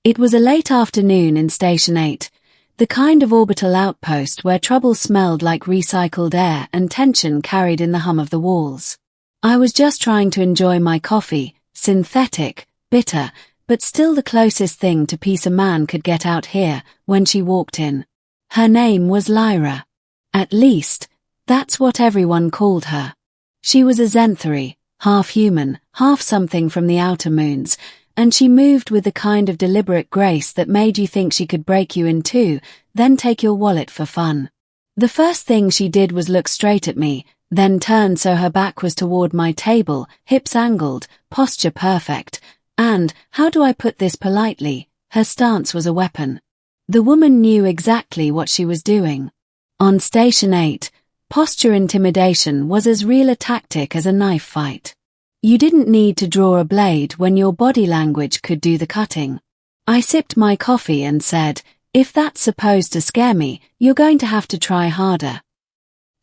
It was a late afternoon in Station 8, the kind of orbital outpost where trouble smelled like recycled air and tension carried in the hum of the walls. I was just trying to enjoy my coffee, synthetic, bitter, but still the closest thing to peace a man could get out here, when she walked in. Her name was Lyra. At least, that's what everyone called her. She was a Zenthari, half human, half something from the outer moons, and she moved with the kind of deliberate grace that made you think she could break you in two, then take your wallet for fun. The first thing she did was look straight at me, then turned so her back was toward my table, hips angled, posture perfect, and, how do I put this politely, her stance was a weapon. The woman knew exactly what she was doing. On Station 8, posture intimidation was as real a tactic as a knife fight. You didn't need to draw a blade when your body language could do the cutting. I sipped my coffee and said, "If that's supposed to scare me, you're going to have to try harder."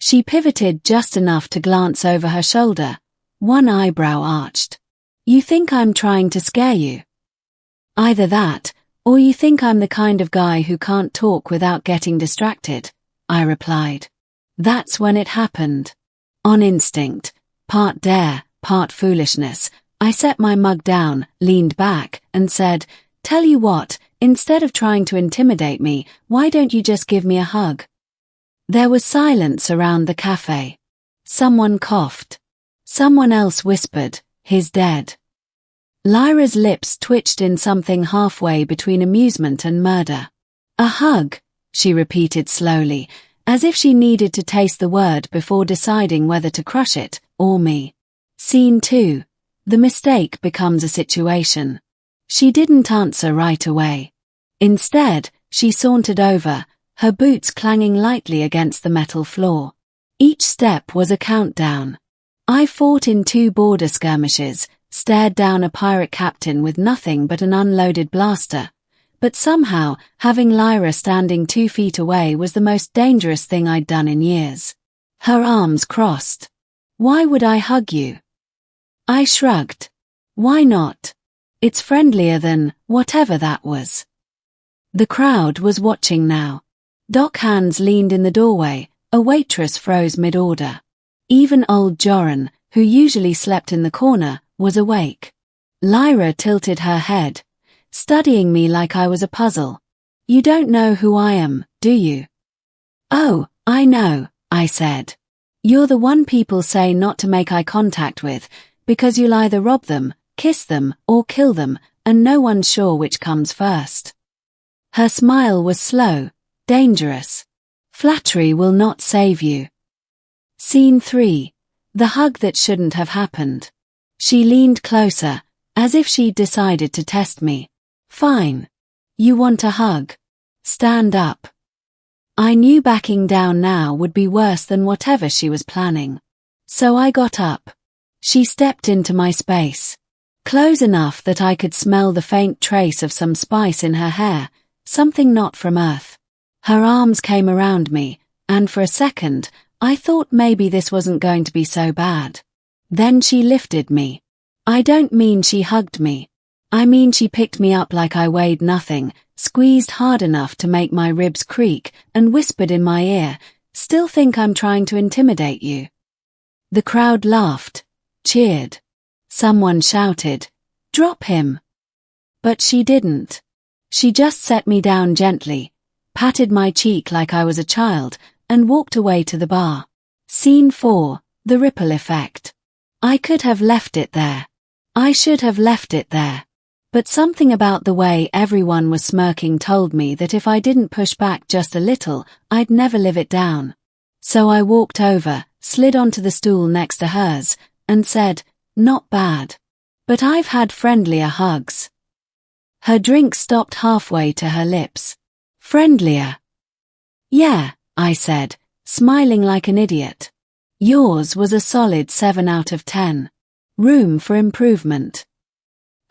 She pivoted just enough to glance over her shoulder, one eyebrow arched. "You think I'm trying to scare you? Either that, or you think I'm the kind of guy who can't talk without getting distracted," I replied. That's when it happened. On instinct, part dare, part foolishness, I set my mug down, leaned back, and said, "Tell you what, instead of trying to intimidate me, why don't you just give me a hug?" There was silence around the cafe. Someone coughed. Someone else whispered, "He's dead." Lyra's lips twitched in something halfway between amusement and murder. "A hug," she repeated slowly, as if she needed to taste the word before deciding whether to crush it, or me. Scene 2. The mistake becomes a situation. She didn't answer right away. Instead, she sauntered over, her boots clanging lightly against the metal floor. Each step was a countdown. I fought in 2 border skirmishes, stared down a pirate captain with nothing but an unloaded blaster. But somehow, having Lyra standing 2 feet away was the most dangerous thing I'd done in years. Her arms crossed. "Why would I hug you?" I shrugged. "Why not? It's friendlier than whatever that was." The crowd was watching now. Doc hands leaned in the doorway, a waitress froze mid-order. Even old Joran, who usually slept in the corner, was awake. Lyra tilted her head, studying me like I was a puzzle. "You don't know who I am, do you?" "Oh, I know," I said. "You're the one people say not to make eye contact with, because you'll either rob them, kiss them, or kill them, and no one's sure which comes first." Her smile was slow, dangerous. "Flattery will not save you." Scene 3. The hug that shouldn't have happened. She leaned closer, as if she'd decided to test me. "Fine. You want a hug? Stand up." I knew backing down now would be worse than whatever she was planning. So I got up. She stepped into my space. Close enough that I could smell the faint trace of some spice in her hair, something not from Earth. Her arms came around me, and for a second, I thought maybe this wasn't going to be so bad. Then she lifted me. I don't mean she hugged me. I mean she picked me up like I weighed nothing, squeezed hard enough to make my ribs creak, and whispered in my ear, "Still think I'm trying to intimidate you?" The crowd laughed, cheered. Someone shouted, "Drop him!" But she didn't. She just set me down gently, patted my cheek like I was a child, and walked away to the bar. Scene 4. The ripple effect. I could have left it there. I should have left it there. But something about the way everyone was smirking told me that if I didn't push back just a little, I'd never live it down. So I walked over, slid onto the stool next to hers, and said, "Not bad. But I've had friendlier hugs." Her drink stopped halfway to her lips. "Friendlier?" "Yeah," I said, smiling like an idiot. "Yours was a solid 7 out of 10. Room for improvement."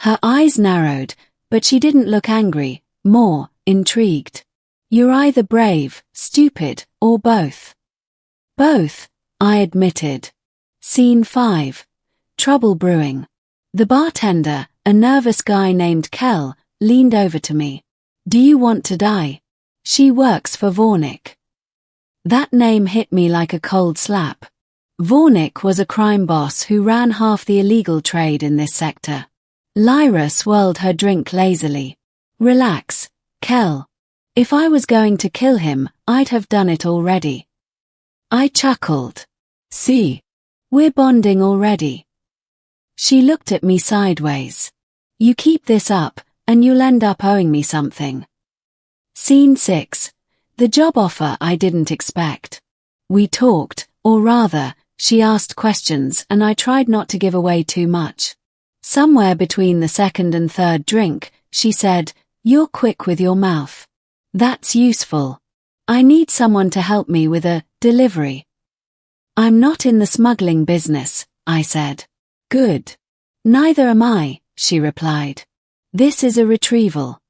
Her eyes narrowed, but she didn't look angry, more intrigued. "You're either brave, stupid, or both." "Both," I admitted. Scene 5. Trouble brewing. The bartender, a nervous guy named Kel, leaned over to me. Do you want to die? She works for Vornik. That name hit me like a cold slap. Vornik was a crime boss who ran half the illegal trade in this sector. Lyra swirled her drink lazily. Relax, Kel. If I was going to kill him, I'd have done it already. I chuckled. See? We're bonding already. She looked at me sideways. You keep this up, and you'll end up owing me something. Scene 6. The job offer I didn't expect. We talked, or rather, she asked questions and I tried not to give away too much. Somewhere between the second and third drink, she said, "You're quick with your mouth. That's useful. I need someone to help me with a delivery." "I'm not in the smuggling business," I said. "Good. Neither am I," she replied. "This is a retrieval."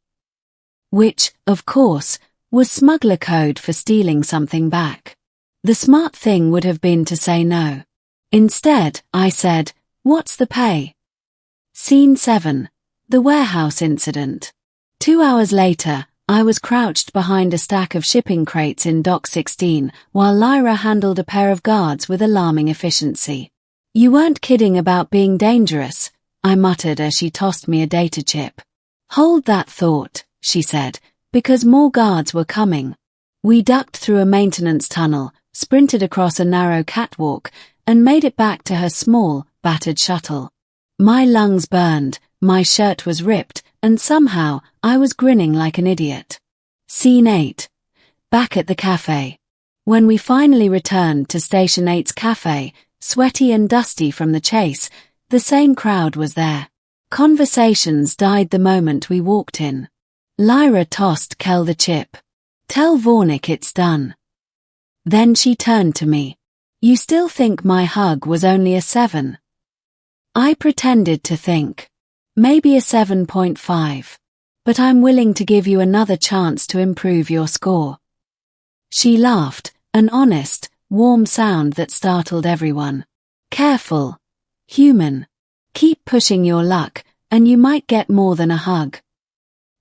Which, of course, was smuggler code for stealing something back. The smart thing would have been to say no. Instead, I said, "What's the pay?" Scene 7. The warehouse incident. 2 hours later, I was crouched behind a stack of shipping crates in Dock 16, while Lyra handled a pair of guards with alarming efficiency. "You weren't kidding about being dangerous," I muttered as she tossed me a data chip. "Hold that thought," she said, because more guards were coming. We ducked through a maintenance tunnel, sprinted across a narrow catwalk, and made it back to her small, battered shuttle. My lungs burned, my shirt was ripped, and somehow, I was grinning like an idiot. Scene 8. Back at the cafe. When we finally returned to Station 8's cafe, sweaty and dusty from the chase, the same crowd was there. Conversations died the moment we walked in. Lyra tossed Kel the chip. "Tell Vornik it's done." Then she turned to me. "You still think my hug was only a 7? I pretended to think. Maybe a 7.5. But I'm willing to give you another chance to improve your score." She laughed, an honest, warm sound that startled everyone. "Careful. Human. Keep pushing your luck, and you might get more than a hug."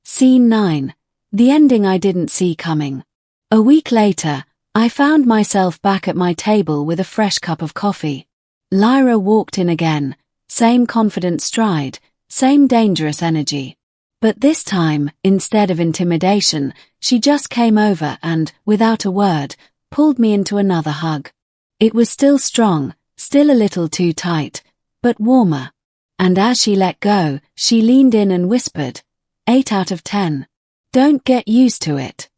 Scene 9. The ending I didn't see coming. A week later, I found myself back at my table with a fresh cup of coffee. Lyra walked in again, same confident stride, same dangerous energy. But this time, instead of intimidation, she just came over and, without a word, pulled me into another hug. It was still strong, still a little too tight, but warmer. And as she let go, she leaned in and whispered, 8 out of 10. Don't get used to it.